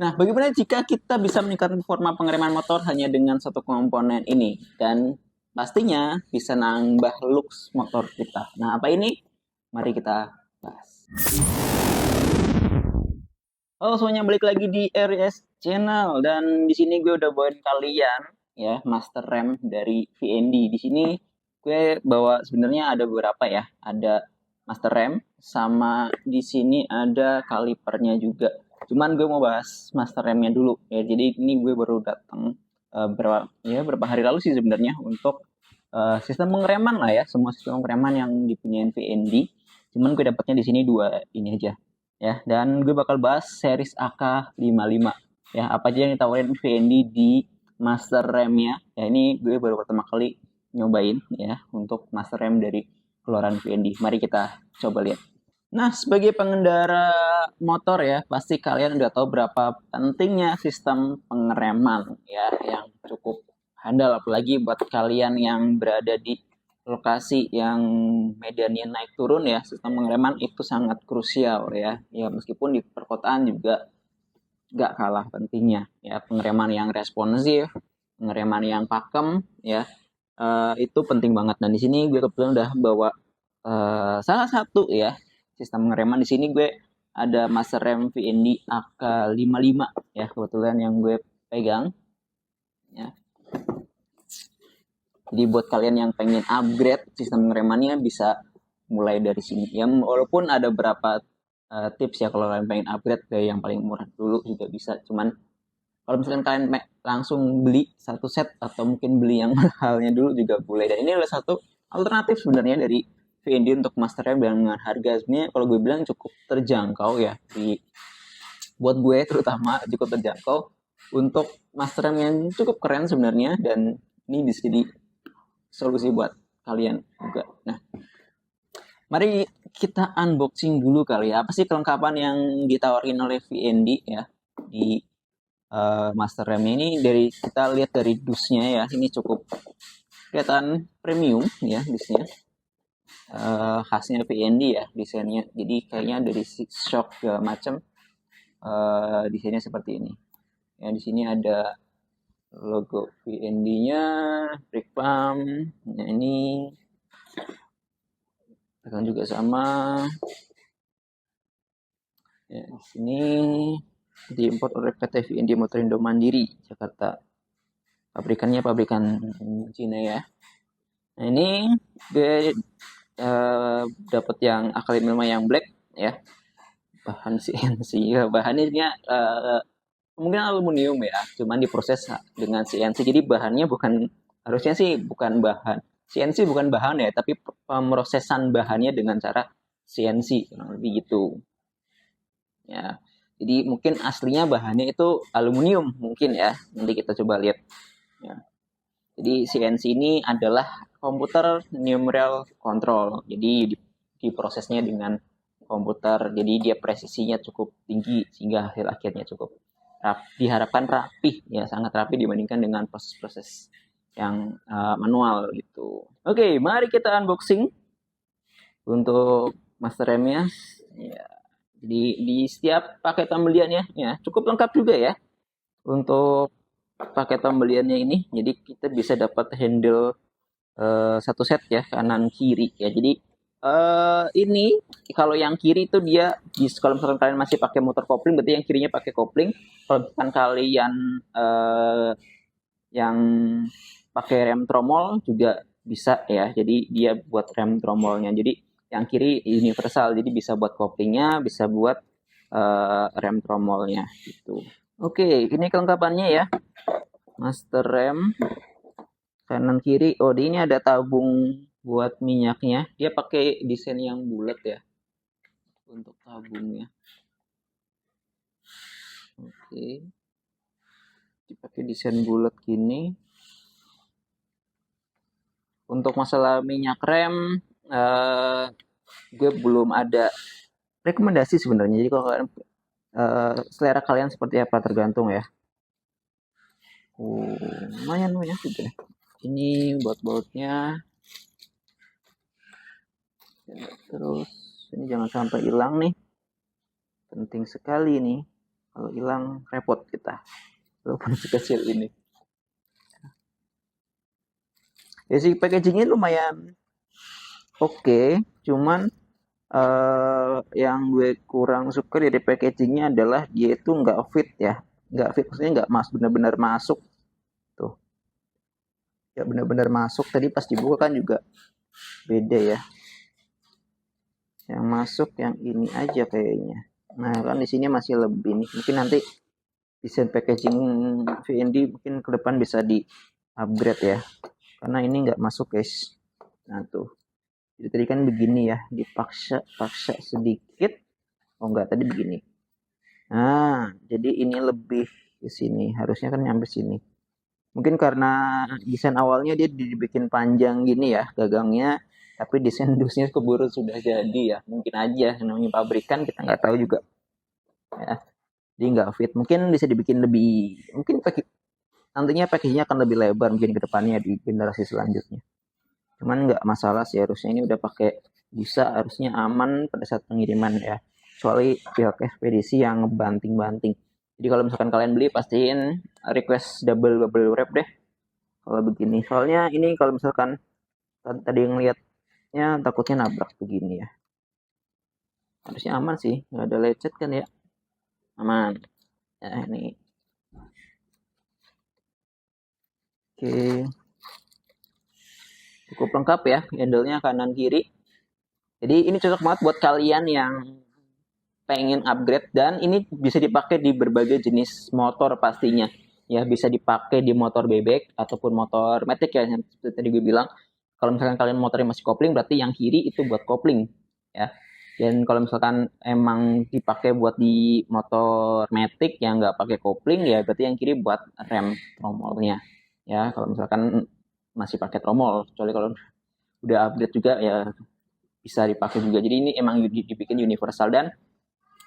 Nah, bagaimana jika kita bisa meningkatkan performa pengereman motor hanya dengan satu komponen ini? Dan pastinya bisa nambah looks motor kita. Nah, apa ini? Mari kita bahas. Halo semuanya, balik lagi di RS Channel. Dan di sini gue udah bawain kalian ya master rem dari VND. Di sini gue bawa sebenarnya ada beberapa ya. Ada master rem sama di sini ada kalipernya juga. Cuman gue mau bahas master remnya dulu ya. Jadi ini gue baru datang berapa hari lalu sih sebenarnya untuk sistem pengereman lah ya. Semua sistem pengereman yang dipunyain VND. Cuman gue dapatnya di sini dua ini aja ya, dan gue bakal bahas series AK55 ya, apa aja yang ditawarin VND di master remnya ya. Ini gue baru pertama kali nyobain ya untuk master rem dari keluaran VND. Mari kita coba lihat. Nah, sebagai pengendara motor ya, pasti kalian udah tahu berapa pentingnya sistem pengereman ya, yang cukup handal, apalagi buat kalian yang berada di lokasi yang medannya naik turun ya. Sistem pengereman itu sangat krusial ya. Ya, meskipun di perkotaan juga nggak kalah pentingnya ya. Pengereman yang responsif, pengereman yang pakem ya, itu penting banget. Dan di sini gue kebetulan udah bawa salah satu ya sistem pengereman. Di sini gue ada master rem VND AK55 ya, kebetulan yang gue pegang ya. Jadi buat kalian yang pengen upgrade sistem pengeremannya bisa mulai dari sini ya, walaupun ada beberapa tips ya kalau kalian pengen upgrade dari yang paling murah dulu juga bisa. Cuman kalau misalkan kalian langsung beli satu set atau mungkin beli yang mahalnya dulu juga boleh. Dan ini adalah satu alternatif sebenarnya dari VND untuk master rem dengan harga sebenarnya kalau gue bilang cukup terjangkau ya, buat gue terutama cukup terjangkau untuk master rem yang cukup keren sebenarnya. Dan ini bisa jadi solusi buat kalian juga. Nah, mari kita unboxing dulu kali ya. Apa sih kelengkapan yang ditawarin oleh VND ya di master rem ini? Dari kita lihat dari dusnya ya, ini cukup kelihatan premium ya dusnya. Khasnya VND ya desainnya. Jadi kayaknya dari shock segala macam desainnya seperti ini. Ya, di sini ada logo VND-nya, brake pump. Nah, ini tekan juga sama. Ya, di sini diimpor oleh PT VND Motorindo Mandiri Jakarta. Pabrikannya pabrikan Cina ya. Nah, ini gue dapat yang AK55 yang black ya. Bahan CNC ya, bahannya kemungkinan aluminium ya, cuman diproses dengan CNC. Jadi bahannya harusnya sih bukan bahan CNC, bukan bahan ya, tapi pemrosesan bahannya dengan cara CNC kurang lebih gitu ya. Jadi mungkin aslinya bahannya itu aluminium mungkin ya, nanti kita coba lihat ya. Jadi CNC ini adalah komputer numerical control, jadi diprosesnya dengan komputer, jadi dia presisinya cukup tinggi sehingga hasil akhirnya cukup diharapkan rapih ya, sangat rapih dibandingkan dengan proses-proses yang manual gitu. Oke, mari kita unboxing untuk master remnya ya. Jadi di setiap paket pembeliannya ya cukup lengkap juga ya untuk paket pembeliannya ini. Jadi kita bisa dapat handle satu set ya, kanan kiri ya. Jadi ini kalau yang kiri itu dia kalau misalkan kalian masih pakai motor kopling, berarti yang kirinya pakai kopling. Kalau misalkan kalian yang pakai rem tromol juga bisa ya. Jadi dia buat rem tromolnya. Jadi yang kiri universal, jadi bisa buat koplingnya, bisa buat rem tromolnya gitu. Oke, ini kelengkapannya ya. Master rem kanan kiri. Oh, di ini ada tabung buat minyaknya. Dia pakai desain yang bulat ya untuk tabungnya. Oke, dipakai desain bulat gini. Untuk masalah minyak rem, gue belum ada rekomendasi sebenarnya. Jadi kalau kalian selera kalian seperti apa tergantung ya. Lumayan juga. Ini baut-bautnya. Terus ini jangan sampai hilang nih. Penting sekali nih. Kalau hilang repot kita, walaupun sekecil ini. Ya sih packagingnya lumayan oke, cuman yang gue kurang suka dari packagingnya adalah dia itu nggak fit ya, nggak fit maksudnya nggak benar-benar masuk tuh, nggak benar-benar masuk. Tadi pas dibuka kan juga beda ya, yang masuk yang ini aja kayaknya. Nah kan di sini masih lebih nih, mungkin nanti desain packaging VND mungkin ke depan bisa di upgrade ya, karena ini nggak masuk guys. Nah tuh, jadi tadi kan begini ya, dipaksa sedikit. Oh enggak, tadi begini. Nah, jadi ini lebih ke sini. Harusnya kan nyampe sini. Mungkin karena desain awalnya dia dibikin panjang gini ya gagangnya, tapi desain dusnya keburu sudah jadi ya. Mungkin aja namanya pabrikan kita nggak tahu juga. Ya, jadi nggak fit. Mungkin bisa dibikin lebih, mungkin nantinya packagingnya akan lebih lebar mungkin ke depannya di generasi selanjutnya. Cuman nggak masalah sih, harusnya ini udah pakai busa, harusnya aman pada saat pengiriman ya. Kecuali pihak ekspedisi yang banting-banting. Jadi kalau misalkan kalian beli, pastiin request double wrap deh. Kalau begini, soalnya ini kalau misalkan tadi yang lihatnya takutnya nabrak begini ya. Harusnya aman sih, nggak ada lecet kan ya. Aman. Nah ini. Oke. Cukup lengkap ya, handle-nya kanan kiri. Jadi ini cocok banget buat kalian yang pengen upgrade, dan ini bisa dipakai di berbagai jenis motor pastinya. Ya bisa dipakai di motor bebek ataupun motor matic ya, yang seperti tadi gue bilang. Kalau misalkan kalian motornya masih kopling, berarti yang kiri itu buat kopling ya. Dan kalau misalkan emang dipakai buat di motor matic yang nggak pakai kopling, ya berarti yang kiri buat rem tromolnya ya. Kalau misalkan masih pakai tromol, kecuali kalau udah upgrade juga ya bisa dipakai juga. Jadi ini emang dibikin universal, dan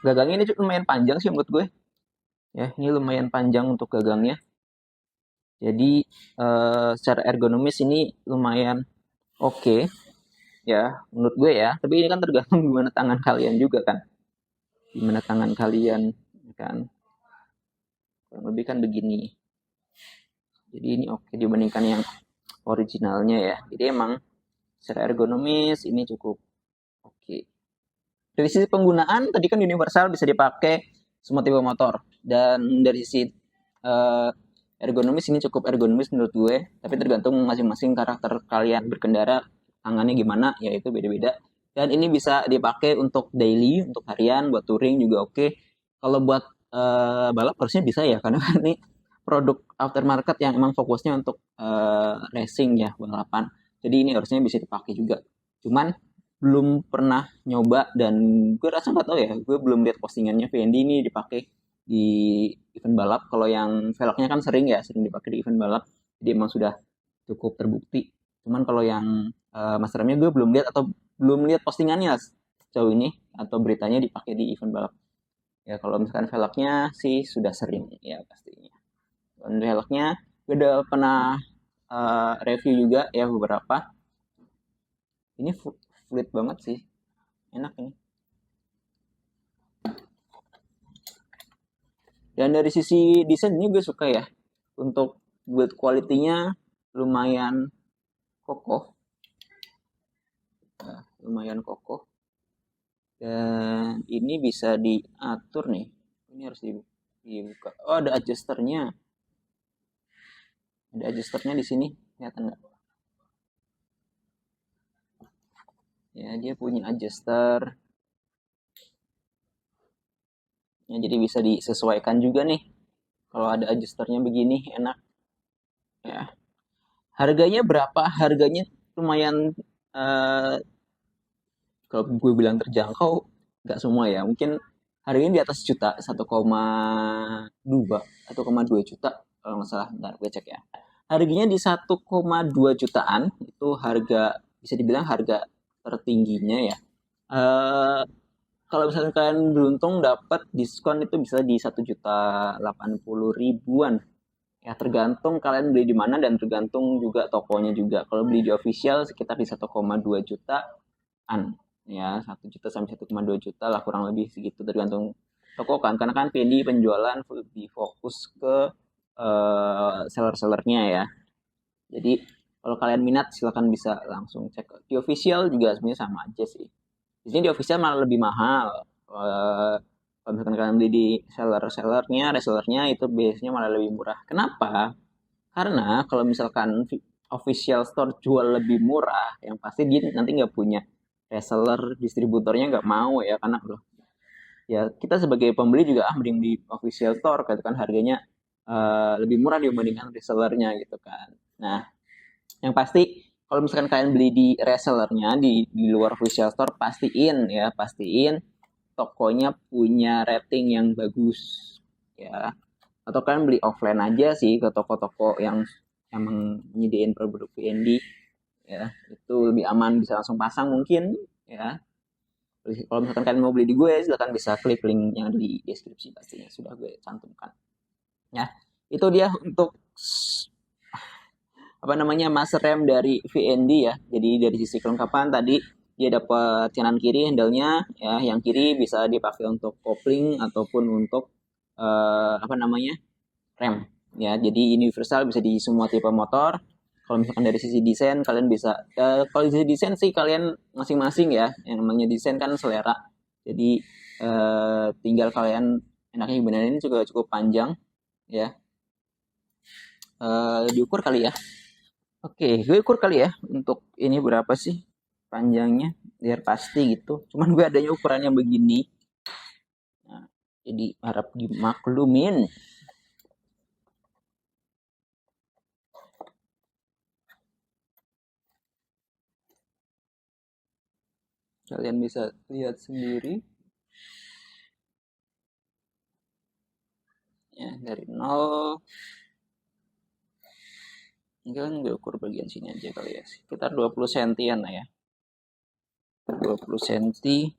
gagangnya ini lumayan panjang sih menurut gue. Ya, ini lumayan panjang untuk gagangnya. Jadi secara ergonomis ini lumayan oke ya menurut gue ya. Tapi ini kan tergantung gimana tangan kalian juga kan. Gimana tangan kalian kan. Kurang lebih kan begini. Jadi ini oke dibandingkan yang originalnya ya. Jadi emang secara ergonomis ini cukup oke. Dari sisi penggunaan tadi kan universal, bisa dipakai semua tipe motor, dan dari sisi ergonomis ini cukup ergonomis menurut gue, tapi tergantung masing-masing karakter kalian berkendara tangannya gimana ya, itu beda-beda. Dan ini bisa dipakai untuk daily, untuk harian, buat touring juga oke. Kalau buat balap harusnya bisa ya, karena kan ini produk aftermarket yang emang fokusnya untuk racing ya, balapan. Jadi ini harusnya bisa dipakai juga. Cuman belum pernah nyoba, dan gue rasa nggak tahu ya, gue belum lihat postingannya VND ini dipakai di event balap. Kalau yang velgnya kan sering dipakai di event balap, jadi emang sudah cukup terbukti. Cuman kalau yang master remnya gue belum lihat, atau belum lihat postingannya sejauh ini, atau beritanya dipakai di event balap ya. Kalau misalkan velgnya sih sudah sering ya pastinya. Dan velgnya gue udah pernah review juga ya beberapa. Ini fluid banget sih, enak ini. Dan dari sisi desain ini gue suka ya, untuk build quality-nya lumayan kokoh, lumayan kokoh. Dan ini bisa diatur nih, ini harus dibuka. Oh, ada adjusternya, di sini, kelihatan nggak? Ya, dia punya adjuster. Ya, jadi bisa disesuaikan juga nih. Kalau ada adjusternya begini, enak. Ya. Harganya berapa? Harganya lumayan, kalau gue bilang terjangkau, nggak semua ya. Mungkin harganya di atas juta, 1,2 juta kalau nggak salah. Bentar, gue cek ya. Harganya di 1,2 jutaan, itu harga, bisa dibilang harga tertingginya ya. Kalau misalnya kalian beruntung dapat diskon, itu bisa di 1.080.000-an. Ya tergantung kalian beli di mana, dan tergantung juga tokonya juga. Kalau beli di official sekitar di 1,2 jutaan. Ya 1 juta sampai 1,2 juta lah kurang lebih segitu, tergantung toko kan, karena kan VND penjualan lebih fokus ke seller-sellernya ya. Jadi kalau kalian minat silahkan bisa langsung cek. Di official juga sebenarnya sama aja sih. Di sini di official malah lebih mahal. Kalau misalkan kalian beli di resellernya itu biasanya malah lebih murah. Kenapa? Karena kalau misalkan official store jual lebih murah, yang pasti dia nanti nggak punya reseller, distributornya nggak mau ya, karena loh, ya kita sebagai pembeli juga mending di official store gitu kan, harganya lebih murah dibandingkan resellernya gitu kan. Nah, yang pasti kalau misalkan kalian beli di resellernya di luar official store, pastiin tokonya punya rating yang bagus ya. Atau kalian beli offline aja sih ke toko-toko yang emang nyediain produk VND ya, itu lebih aman, bisa langsung pasang mungkin ya. Kalau misalkan kalian mau beli di gue, silahkan bisa klik link yang ada di deskripsi, pastinya sudah gue cantumkan ya. Itu dia untuk apa namanya master RAM dari VND ya. Jadi dari sisi kelengkapan tadi dia dapat kanan kiri handle-nya ya, yang kiri bisa dipakai untuk kopling ataupun untuk apa namanya rem ya. Jadi universal, bisa di semua tipe motor. Kalau misalkan dari sisi desain kalian bisa kalau dari sisi desain sih kalian masing-masing ya, yang namanya desain kan selera. Jadi tinggal kalian enaknya gimana. Ini juga cukup panjang ya. Diukur kali ya. Oke, gue ukur kali ya untuk ini berapa sih panjangnya biar pasti gitu. Cuman gue adanya ukurannya begini. Nah, jadi harap dimaklumin. Kalian bisa lihat sendiri. Ya, dari 0. Ini kan gue ukur bagian sini aja kali ya. Sekitar 20 sentian lah ya. 20 senti.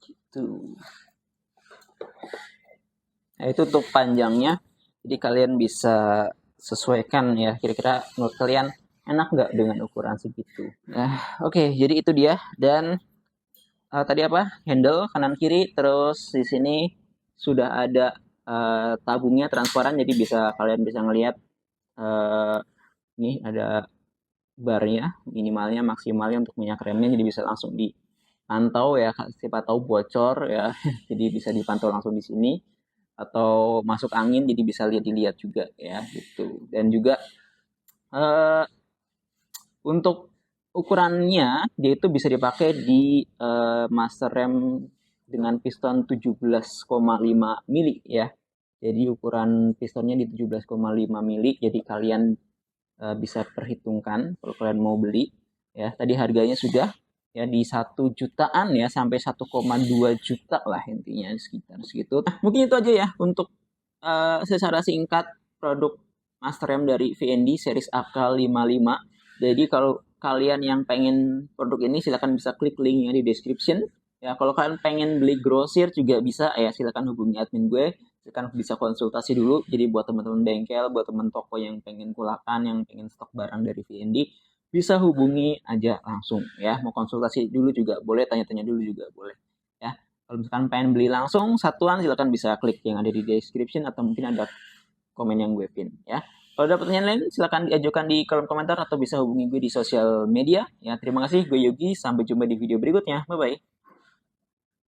Gitu. Nah, itu untuk panjangnya. Jadi kalian bisa sesuaikan ya, kira-kira menurut kalian enak nggak dengan ukuran segitu. Nah, oke, jadi itu dia. Dan tadi apa? Handle kanan kiri, terus di sini sudah ada tabungnya transparan, jadi kalian bisa ngelihat ini ada barnya, minimalnya maksimalnya untuk minyak remnya, jadi bisa langsung dipantau ya, siapa tahu bocor ya. Jadi bisa dipantau langsung di sini, atau masuk angin jadi bisa dilihat juga ya gitu. Dan juga untuk ukurannya dia itu bisa dipakai di master rem dengan piston 17,5 mili ya. Jadi ukuran pistonnya di 17,5 mili. Jadi kalian bisa perhitungkan kalau kalian mau beli ya. Tadi harganya sudah ya di 1 jutaan ya, sampai 1,2 juta lah intinya, sekitar segitu. Nah, mungkin itu aja ya untuk secara singkat produk master rem dari VND series AK55. Jadi kalau kalian yang pengen produk ini silahkan bisa klik linknya di description ya. Kalau kalian pengen beli grosir juga bisa ya, silahkan hubungi admin gue, silahkan bisa konsultasi dulu. Jadi buat teman-teman bengkel, buat teman toko yang pengen kulakan, yang pengen stok barang dari VND, bisa hubungi aja langsung ya. Mau konsultasi dulu juga boleh, tanya-tanya dulu juga boleh ya. Kalau misalkan pengen beli langsung satuan, silahkan bisa klik yang ada di description, atau mungkin ada komen yang gue pin ya. Kalau ada pertanyaan lain, silahkan diajukan di kolom komentar atau bisa hubungi gue di sosial media. Ya, terima kasih. Gue Yogi. Sampai jumpa di video berikutnya. Bye-bye.